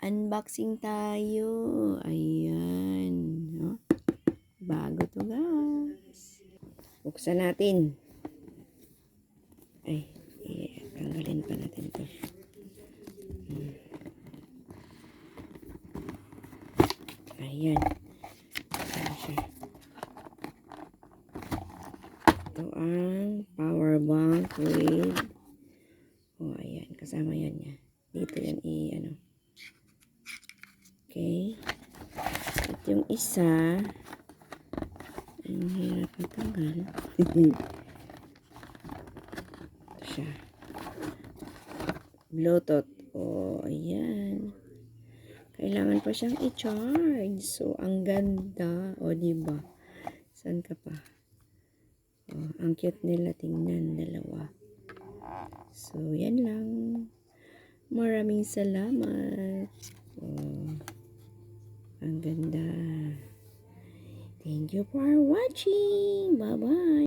Unboxing tayo. Ayan. No? Bago to, guys. Buksan natin. Ay, tanggalin pa natin to. Ayan. Ayan siya. Ito ang power bank with ayan. Kasama yan niya. Dito yan ano. Okay. At yung isa, ang hirap matanggal. Ito siya. Bluetooth. Ayan. Kailangan pa siyang i-charge. So, ang ganda. Diba? Saan ka pa? Ang cute nila. Tingnan. Dalawa. So, yan lang. Maraming salamat. Ang ganda. Thank you for watching. Bye-bye.